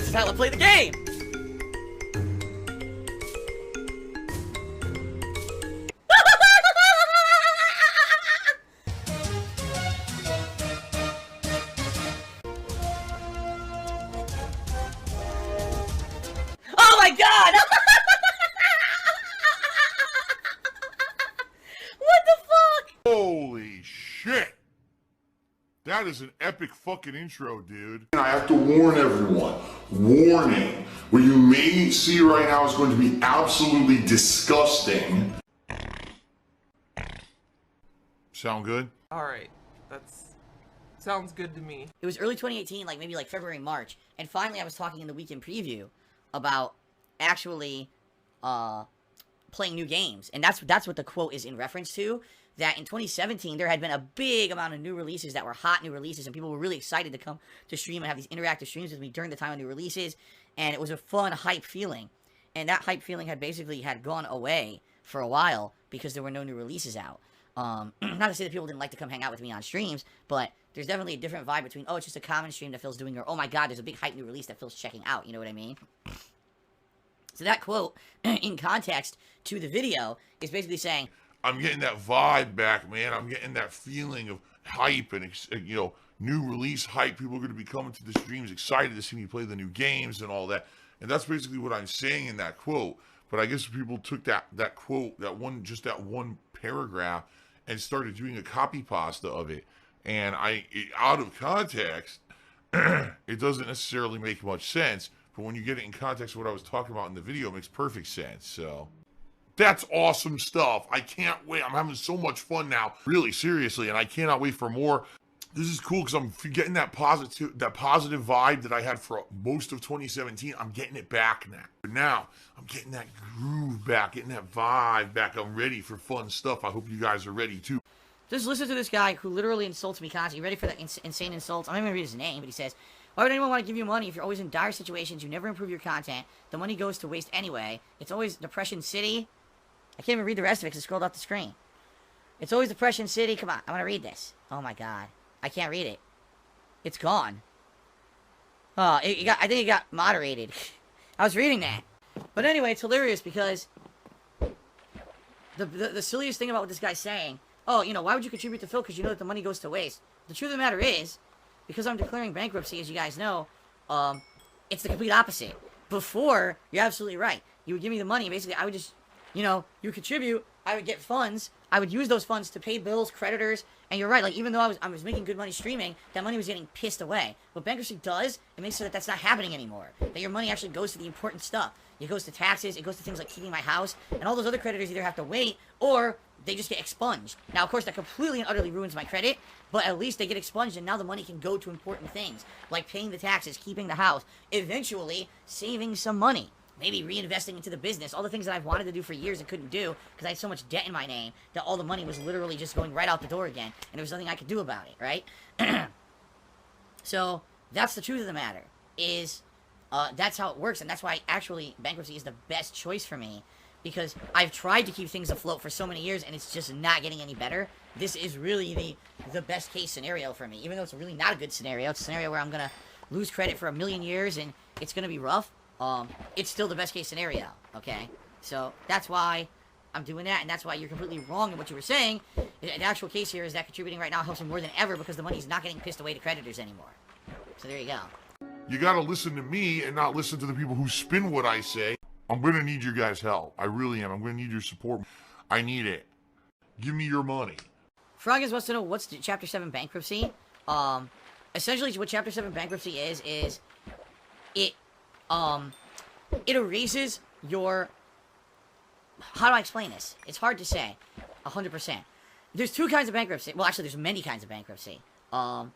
This is how I play the game! Oh my god! What the fuck? Holy shit! That is an epic fucking intro, dude. And I have to warn everyone. Warning. What you may see right now is going to be absolutely disgusting. Sound good? Alright, sounds good to me. It was early 2018, like maybe like February, March, and finally I was talking in the weekend preview about actually playing new games, and that's what the quote is in reference to. That in 2017 there had been a big amount of new releases that were hot new releases, and people were really excited to come to stream and have these interactive streams with me during the time of new releases, and it was a fun hype feeling. And that hype feeling had basically gone away for a while because there were no new releases out. Not to say that people didn't like to come hang out with me on streams, but there's definitely a different vibe between, oh, it's just a common stream that Phil's doing, or, oh my god, there's a big hype new release that Phil's checking out, you know what I mean? So that quote, in context to the video, is basically saying, I'm getting that vibe back, man. I'm getting that feeling of hype and, you know, new release hype. People are going to be coming to the streams excited to see me play the new games and all that. And that's basically what I'm saying in that quote. But I guess people took that quote, that one paragraph, and started doing a copy pasta of it. And out of context, it doesn't necessarily make much sense. But when you get it in context of what I was talking about in the video, it makes perfect sense. So that's awesome stuff. I can't wait. I'm having so much fun now, really seriously, and I cannot wait for more. This is cool because I'm getting that positive vibe that I had for most of 2017. I'm getting it back now. But now I'm getting that groove back, getting that vibe back. I'm ready for fun stuff. I hope you guys are ready too. just listen to this guy who literally insults me constantly. You ready for that insane insult? I'm not even gonna read his name, but he says, why would anyone want to give you money if you're always in dire situations, you never improve your content, the money goes to waste anyway, it's always Depression City. I can't even read the rest of it because it scrolled off the screen. It's always Depression City. Come on, I want to read this. Oh my god. I can't read it. It's gone. Oh, I think it got moderated. I was reading that. But anyway, it's hilarious because the silliest thing about what this guy's saying, oh, you know, why would you contribute to Phil? Because you know that the money goes to waste. The truth of the matter is, because I'm declaring bankruptcy, as you guys know, it's the complete opposite. Before, you're absolutely right. You would give me the money, and basically I would just, you know, you contribute, I would get funds, I would use those funds to pay bills, creditors, and you're right, like, even though I was making good money streaming, that money was getting pissed away. What bankruptcy does, it makes sure that that's not happening anymore. That your money actually goes to the important stuff. It goes to taxes, it goes to things like keeping my house, and all those other creditors either have to wait, or they just get expunged. Now, of course, that completely and utterly ruins my credit, but at least they get expunged, and now the money can go to important things, like paying the taxes, keeping the house, eventually saving some money. Maybe reinvesting into the business, all the things that I've wanted to do for years and couldn't do because I had so much debt in my name that all the money was literally just going right out the door again, and there was nothing I could do about it, right? So that's the truth of the matter, is that's how it works, and that's why actually bankruptcy is the best choice for me, because I've tried to keep things afloat for so many years and it's just not getting any better. This is really the best case scenario for me, even though it's really not a good scenario. It's a scenario where I'm gonna lose credit for a million years and it's gonna be rough. It's still the best case scenario, okay? So that's why I'm doing that, and that's why you're completely wrong in what you were saying. The actual case here is that contributing right now helps me more than ever because the money's not getting pissed away to creditors anymore. So there you go. You gotta listen to me and not listen to the people who spin what I say. I'm gonna need your guys' help. I really am. I'm gonna need your support. I need it. Give me your money. Froggies wants to know what's Chapter 7 bankruptcy. Essentially what Chapter 7 bankruptcy is it erases your... How do I explain this? It's hard to say. 100%. There's two kinds of bankruptcy. Well, actually, there's many kinds of bankruptcy. And,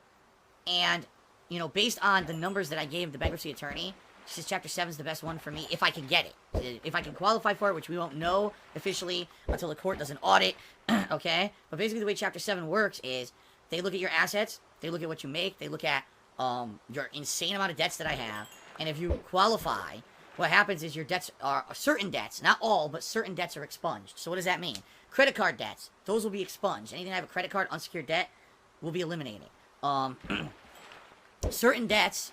you know, based on the numbers that I gave the bankruptcy attorney, she says Chapter 7 is the best one for me if I can get it. If I can qualify for it, which we won't know officially until the court does an audit, okay? But basically the way Chapter 7 works is they look at your assets, they look at what you make, they look at your insane amount of debts that I have, and if you qualify, what happens is your debts are, certain debts, not all, but certain debts are expunged. So what does that mean? Credit card debts, those will be expunged. Anything I have a credit card, unsecured debt, will be eliminated. Certain debts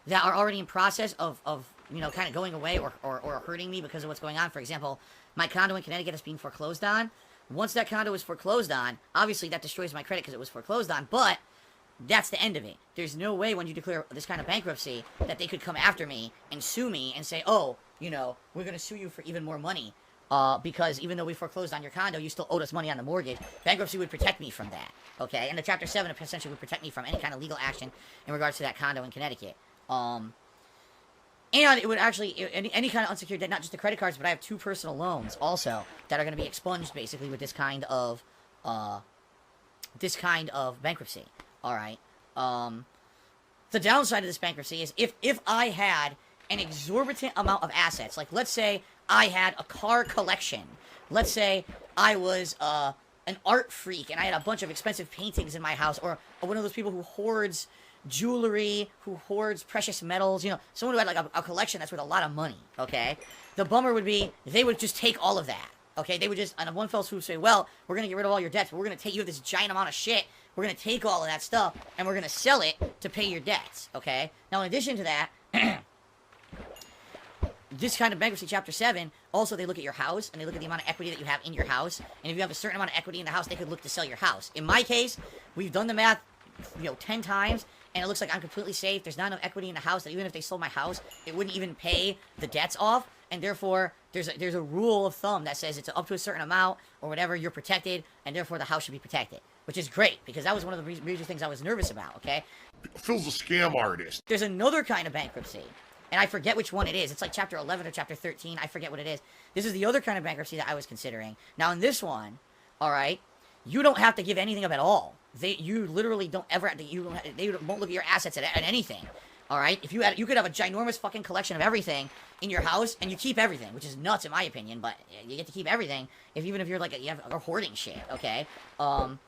that are already in process of kind of going away or hurting me because of what's going on. For example, my condo in Connecticut is being foreclosed on. Once that condo is foreclosed on, obviously that destroys my credit because it was foreclosed on, but that's the end of it. There's no way when you declare this kind of bankruptcy that they could come after me and sue me and say, oh, we're going to sue you for even more money because even though we foreclosed on your condo, you still owed us money on the mortgage. Bankruptcy would protect me from that, okay? And the Chapter 7 essentially would protect me from any kind of legal action in regards to that condo in Connecticut. And it would actually, any kind of unsecured debt, not just the credit cards, but I have 2 personal loans also that are going to be expunged basically with this kind of bankruptcy. All right. The downside of this bankruptcy is if I had an exorbitant amount of assets, like let's say I had a car collection, let's say I was an art freak and I had a bunch of expensive paintings in my house, or one of those people who hoards jewelry, who hoards precious metals, someone who had like a collection that's worth a lot of money, okay? The bummer would be they would just take all of that, okay? They would just, on a one fell swoop, say, well, we're going to get rid of all your debts, but we're going to take, you have this giant amount of shit, we're going to take all of that stuff, and we're going to sell it to pay your debts, okay? Now, in addition to that, this kind of bankruptcy, Chapter 7, also they look at your house, and they look at the amount of equity that you have in your house, and if you have a certain amount of equity in the house, they could look to sell your house. In my case, we've done the math, 10 times, and it looks like I'm completely safe. There's not enough equity in the house that even if they sold my house, it wouldn't even pay the debts off, and therefore, there's a rule of thumb that says it's up to a certain amount, or whatever, you're protected, and therefore the house should be protected, which is great, because that was one of the major things I was nervous about, okay? Phil's a scam artist. There's another kind of bankruptcy, and I forget which one it is. It's like Chapter 11 or Chapter 13, I forget what it is. This is the other kind of bankruptcy that I was considering. Now, in this one, alright, you don't have to give anything up at all. You literally don't ever have to, they won't look at your assets at anything. Alright? If you could have a ginormous fucking collection of everything in your house, and you keep everything, which is nuts in my opinion, but you get to keep everything, even if you're like, you have hoarding shit, okay? And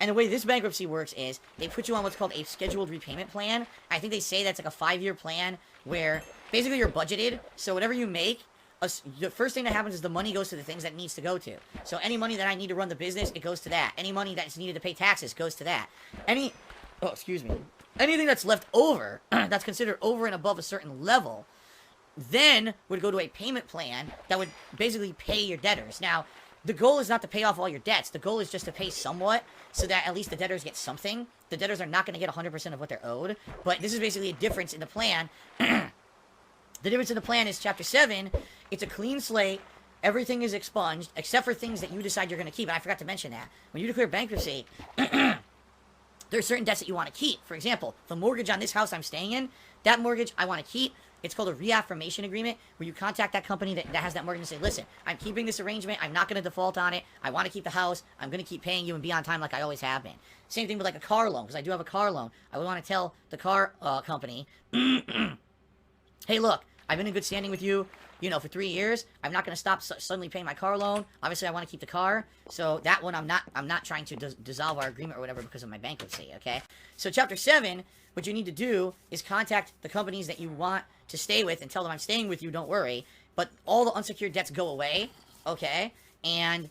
the way this bankruptcy works is, they put you on what's called a scheduled repayment plan. I think they say that's like a 5-year plan, where basically you're budgeted, so whatever you make, the first thing that happens is the money goes to the things that it needs to go to. So any money that I need to run the business, it goes to that. Any money that's needed to pay taxes goes to that. Anything that's left over, that's considered over and above a certain level, then would go to a payment plan that would basically pay your debtors. Now, the goal is not to pay off all your debts. The goal is just to pay somewhat, so that at least the debtors get something. The debtors are not going to get 100% of what they're owed, but this is basically a difference in the plan. The difference in the plan is Chapter 7, it's a clean slate, everything is expunged, except for things that you decide you're going to keep, and I forgot to mention that. When you declare bankruptcy, there are certain debts that you want to keep. For example, the mortgage on this house I'm staying in, that mortgage I want to keep. It's called a reaffirmation agreement, where you contact that company that has that mortgage and say, listen, I'm keeping this arrangement, I'm not going to default on it, I want to keep the house, I'm going to keep paying you and be on time like I always have been. Same thing with like a car loan, because I do have a car loan. I would want to tell the car company, hey look, I've been in good standing with you, for 3 years. I'm not going to stop suddenly paying my car loan. Obviously, I want to keep the car. So that one, I'm not trying to dissolve our agreement or whatever because of my bankruptcy, okay? So Chapter 7, what you need to do is contact the companies that you want to stay with and tell them I'm staying with you, don't worry. But all the unsecured debts go away, okay? And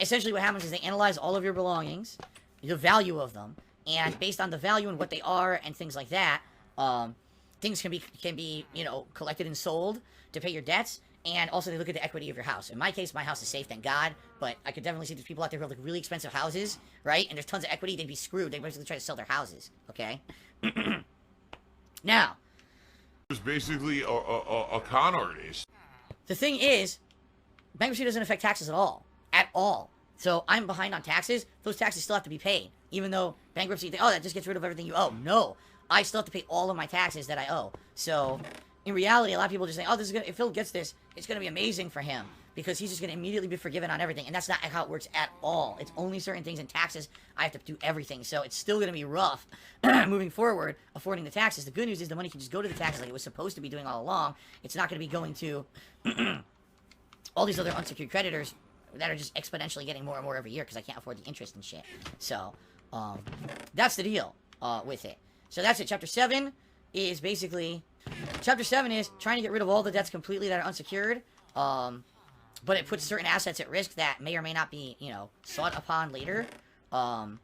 essentially what happens is they analyze all of your belongings, the value of them, and based on the value and what they are and things like that, things can be collected and sold to pay your debts, and also they look at the equity of your house. In my case, my house is safe, thank God, but I could definitely see there's people out there who have like really expensive houses, right? And there's tons of equity, they'd be screwed. They basically try to sell their houses, okay? Now, It's basically a con artist. the thing is, bankruptcy doesn't affect taxes at all. At all. So I'm behind on taxes, those taxes still have to be paid. Even though bankruptcy, that just gets rid of everything you owe. No. I still have to pay all of my taxes that I owe. So, in reality, a lot of people just say, oh, if Phil gets this, it's going to be amazing for him. Because he's just going to immediately be forgiven on everything. And that's not how it works at all. It's only certain things in taxes. I have to do everything. So it's still going to be rough moving forward, affording the taxes. The good news is the money can just go to the taxes like it was supposed to be doing all along. It's not going to be going to all these other unsecured creditors that are just exponentially getting more and more every year because I can't afford the interest and shit. So, that's the deal with it. So that's it. Chapter 7 is basically... Chapter 7 is trying to get rid of all the debts completely that are unsecured. But it puts certain assets at risk that may or may not be, sought upon later. And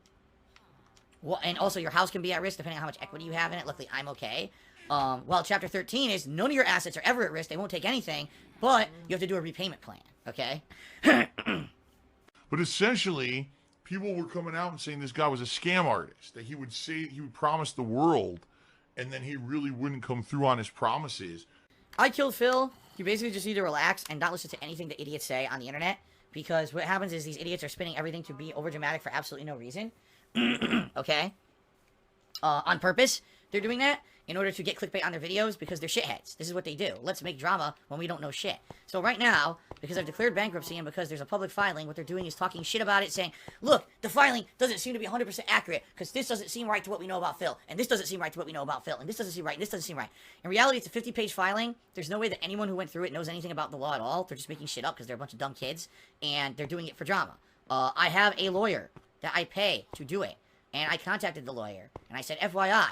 also your house can be at risk depending on how much equity you have in it. Luckily, I'm okay. While Chapter 13 is none of your assets are ever at risk. They won't take anything, but you have to do a repayment plan, okay? But essentially, people were coming out and saying this guy was a scam artist, that he would promise the world, and then he really wouldn't come through on his promises. I killed Phil. You basically just need to relax and not listen to anything the idiots say on the internet, because what happens is these idiots are spinning everything to be overdramatic for absolutely no reason. Okay? On purpose, they're doing that in order to get clickbait on their videos because they're shitheads. This is what they do. Let's make drama when we don't know shit. So right now, because I've declared bankruptcy and because there's a public filing, what they're doing is talking shit about it, saying, look, the filing doesn't seem to be 100% accurate because this doesn't seem right to what we know about Phil, and this doesn't seem right to what we know about Phil, and this doesn't seem right, and this doesn't seem right. In reality, it's a 50-page filing. There's no way that anyone who went through it knows anything about the law at all. They're just making shit up because they're a bunch of dumb kids, and they're doing it for drama. I have a lawyer that I pay to do it, and I contacted the lawyer, and I said, FYI,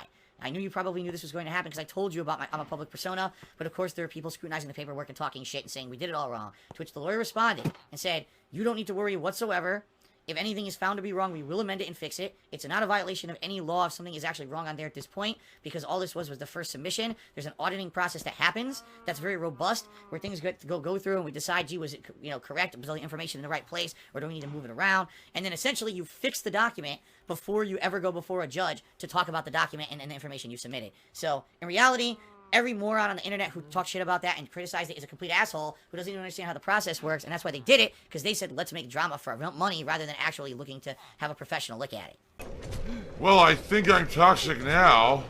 I knew you probably knew this was going to happen because I told you about I'm a public persona, but of course there are people scrutinizing the paperwork and talking shit and saying we did it all wrong, to which the lawyer responded and said, you don't need to worry whatsoever. If anything is found to be wrong, we will amend it and fix it. It's not a violation of any law if something is actually wrong on there at this point, because all this was the first submission. There's an auditing process that happens that's very robust, where things go through and we decide, gee, was it correct? Was all the information in the right place, or do we need to move it around? And then essentially you fix the document before you ever go before a judge to talk about the document and the information you submitted. So in reality, every moron on the internet who talks shit about that and criticized it is a complete asshole who doesn't even understand how the process works, and that's why they did it, because they said, let's make drama for money rather than actually looking to have a professional look at it. Well, I think I'm toxic now.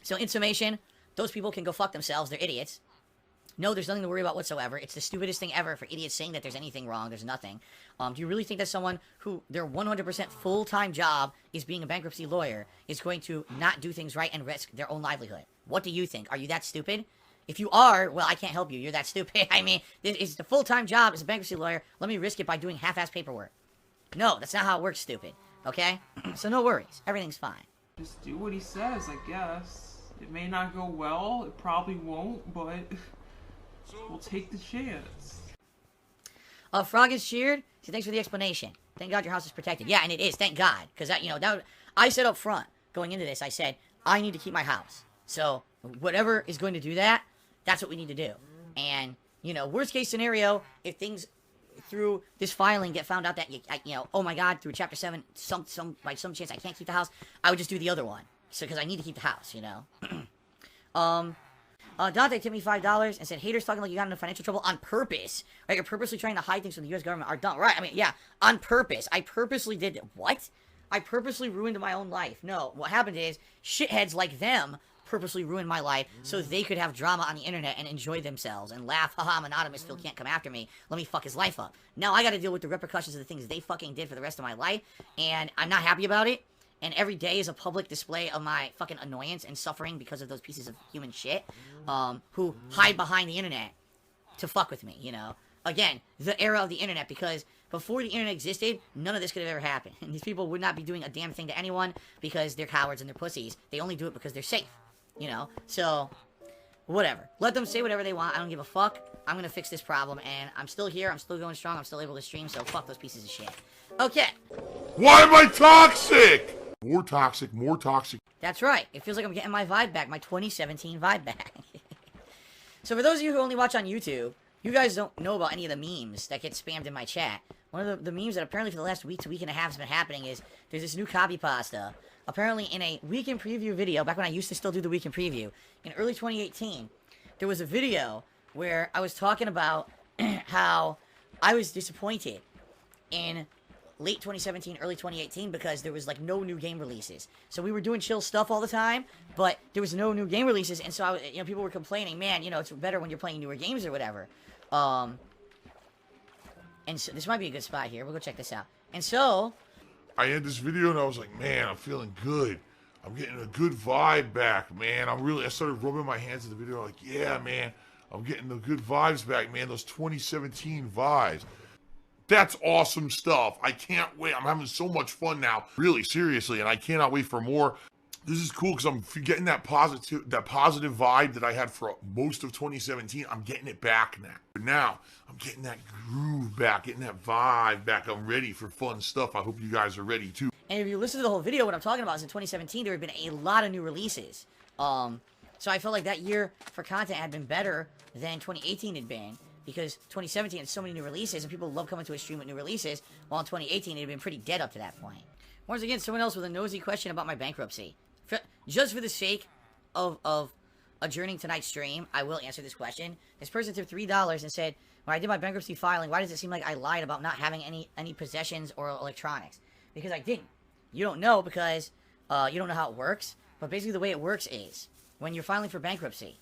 So in summation, those people can go fuck themselves. They're idiots. No, there's nothing to worry about whatsoever. It's the stupidest thing ever for idiots saying that there's anything wrong. There's nothing. Do you really think that someone who their 100% full-time job is being a bankruptcy lawyer is going to not do things right and risk their own livelihood? What do you think? Are you that stupid? If you are, well, I can't help you. You're that stupid. I mean, it's the full-time job as a bankruptcy lawyer. Let me risk it by doing half-ass paperwork. No, that's not how it works, stupid. Okay? So no worries. Everything's fine. Just do what he says, I guess. It may not go well. It probably won't, but we'll take the chance. Frog is cheered. So thanks for the explanation. Thank God your house is protected. Yeah, and it is. Thank God. Because, I said up front, going into this, I said, I need to keep my house. So whatever is going to do that, that's what we need to do. And, worst case scenario, if things through this filing get found out that, oh my God, through Chapter 7, by some chance I can't keep the house, I would just do the other one. So, because I need to keep the house, Dante tipped me $5 and said, haters talking like you got into financial trouble on purpose. Right? You're purposely trying to hide things from the U.S. government are dumb. Right? I mean, yeah, on purpose. I purposely did what? I purposely ruined my own life. No, what happened is, shitheads like them purposely ruined my life so they could have drama on the internet and enjoy themselves and laugh, haha, I'm anonymous, Phil can't come after me, let me fuck his life up. Now I gotta deal with the repercussions of the things they fucking did for the rest of my life, and I'm not happy about it, and every day is a public display of my fucking annoyance and suffering because of those pieces of human shit, who hide behind the internet to fuck with me, Again, the era of the internet, because before the internet existed, none of this could have ever happened. And these people would not be doing a damn thing to anyone because they're cowards and they're pussies. They only do it because they're safe. So, whatever. Let them say whatever they want. I don't give a fuck. I'm gonna fix this problem, and I'm still here. I'm still going strong. I'm still able to stream, so fuck those pieces of shit. Okay. Why am I toxic? More toxic, more toxic. That's right. It feels like I'm getting my vibe back, my 2017 vibe back. So for those of you who only watch on YouTube, you guys don't know about any of the memes that get spammed in my chat. One of the memes that apparently for the last week to week and a half has been happening is there's this new copy pasta. Apparently in a Week in Preview video, back when I used to still do the Week in Preview, in early 2018, there was a video where I was talking about how I was disappointed in late 2017, early 2018, because there was, no new game releases. So we were doing chill stuff all the time, but there was no new game releases, and so, people were complaining, man, it's better when you're playing newer games or whatever. And so, this might be a good spot here. We'll go check this out. And so, I had this video and I was like, man, I'm feeling good. I'm getting a good vibe back, man. I started rubbing my hands at the video. Like, yeah, man, I'm getting the good vibes back, man. Those 2017 vibes. That's awesome stuff. I can't wait. I'm having so much fun now. Really, seriously, and I cannot wait for more. This is cool because I'm getting that positive vibe that I had for most of 2017. I'm getting it back now. Now, I'm getting that groove back, getting that vibe back. I'm ready for fun stuff. I hope you guys are ready too. And if you listen to the whole video, what I'm talking about is in 2017, there have been a lot of new releases. So I felt like that year for content had been better than 2018 had been, because 2017 had so many new releases, and people love coming to a stream with new releases, while in 2018 it had been pretty dead up to that point. Once again, someone else with a nosy question about my bankruptcy. Just for the sake of adjourning tonight's stream, I will answer this question. This person threw $3 and said, when I did my bankruptcy filing, why does it seem like I lied about not having any possessions or electronics? Because I didn't. You don't know because you don't know how it works, but basically the way it works is, when you're filing for bankruptcy,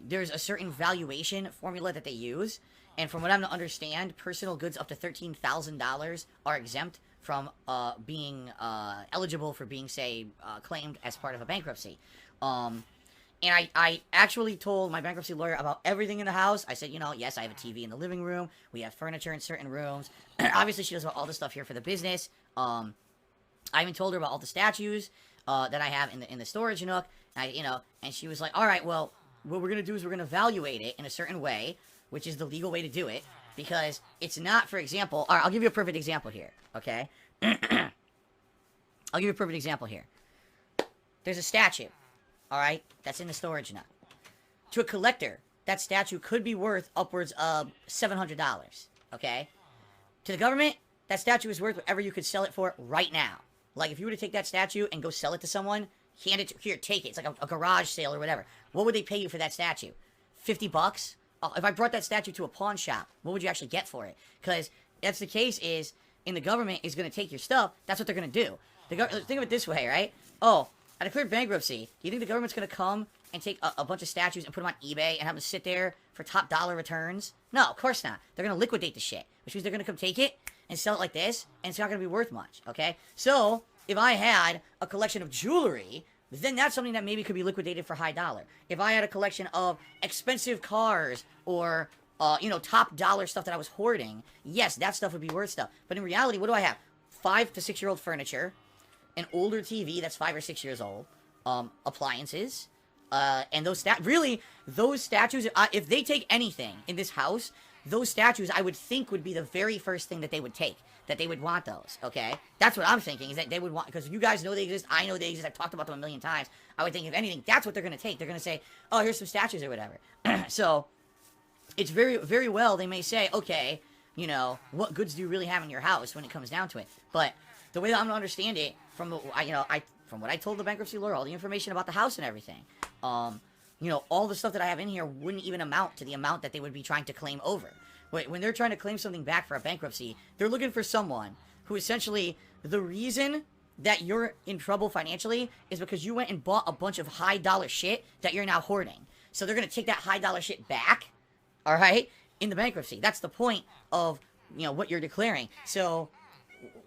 there's a certain valuation formula that they use, and from what I'm to understand, personal goods up to $13,000 are exempt from being eligible for being, say, claimed as part of a bankruptcy. And I actually told my bankruptcy lawyer about everything in the house. I said, you know, yes, I have a TV in the living room. We have furniture in certain rooms. Obviously, she knows about all the stuff here for the business. I even told her about all the statues that I have in the storage nook. And she was like, all right, well, what we're going to do is we're going to evaluate it in a certain way, which is the legal way to do it, because it's not, for example, all right, I'll give you a perfect example here, okay? I'll give you a perfect example here. There's a statue, all right, that's in the storage nook. To a collector, that statue could be worth upwards of $700, okay? To the government, that statue is worth whatever you could sell it for right now. Like, if you were to take that statue and go sell it to someone, hand it to, here, take it. It's like a garage sale or whatever. What would they pay you for that statue? $50? If I brought that statue to a pawn shop, what would you actually get for it? Because that's the case is, in the government is going to take your stuff, that's what they're going to do. Think of it this way, right? Oh, I declared bankruptcy. Do you think the government's going to come and take a bunch of statues and put them on eBay and have them sit there for top dollar returns? No, of course not. They're going to liquidate the shit, which means they're going to come take it and sell it like this, and it's not going to be worth much, okay? So, if I had a collection of jewelry, then that's something that maybe could be liquidated for high dollar. If I had a collection of expensive cars or, top dollar stuff that I was hoarding, yes, that stuff would be worth stuff. But in reality, what do I have? 5 to 6 year old furniture, an older TV that's 5 or 6 years old, appliances, and those statues, if they take anything in this house, those statues I would think would be the very first thing that they would take. That they would want those, okay? That's what I'm thinking, is that they would want, because you guys know they exist, I know they exist, I've talked about them a million times. I would think, if anything, that's what they're going to take. They're going to say, oh, here's some statues or whatever. So, it's very, very well, they may say, okay, what goods do you really have in your house when it comes down to it? But the way that I'm going to understand it, from what I told the bankruptcy lawyer, all the information about the house and everything, all the stuff that I have in here wouldn't even amount to the amount that they would be trying to claim over. When they're trying to claim something back for a bankruptcy, they're looking for someone who essentially, the reason that you're in trouble financially is because you went and bought a bunch of high dollar shit that you're now hoarding. So they're going to take that high dollar shit back, all right, in the bankruptcy. That's the point of, what you're declaring. So,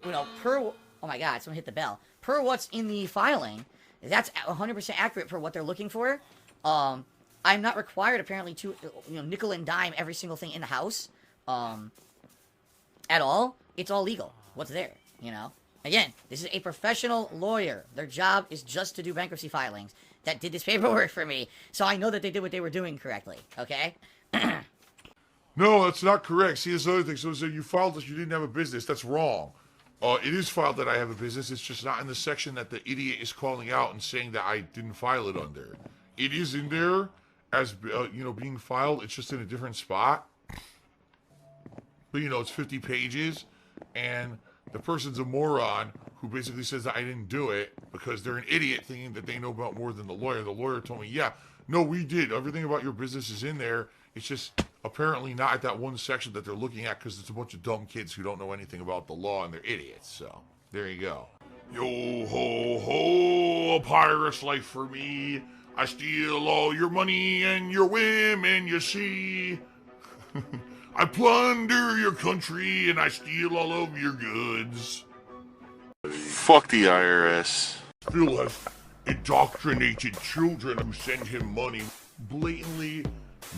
oh my God, someone hit the bell. Per what's in the filing, that's 100% accurate for what they're looking for. I'm not required, apparently, to, nickel and dime every single thing in the house, at all. It's all legal. What's there, Again, this is a professional lawyer. Their job is just to do bankruptcy filings that did this paperwork for me, so I know that they did what they were doing correctly, okay? No, that's not correct. See, this other thing. So you filed that you didn't have a business. That's wrong. It is filed that I have a business. It's just not in the section that the idiot is calling out and saying that I didn't file it under. It is in there as, being filed. It's just in a different spot. But, it's 50 pages. And the person's a moron who basically says that I didn't do it because they're an idiot thinking that they know about more than the lawyer. The lawyer told me, yeah, no, we did. Everything about your business is in there. It's just apparently not at that one section that they're looking at because it's a bunch of dumb kids who don't know anything about the law and they're idiots. So, there you go. Yo ho ho, a pirate's life for me. I steal all your money and your women, you see. I plunder your country and I steal all of your goods. Fuck the IRS. Phil has indoctrinated children who send him money, blatantly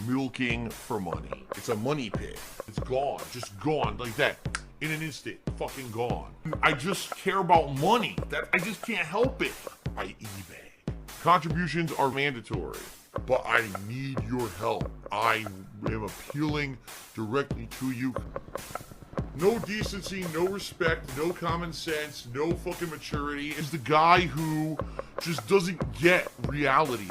milking for money. It's a money pit. It's gone, just gone like that. In an instant, fucking gone. I just care about money. I just can't help it. By eBay. Contributions are mandatory, but I need your help. I am appealing directly to you. No decency, no respect, no common sense, no fucking maturity. Is the guy who just doesn't get reality.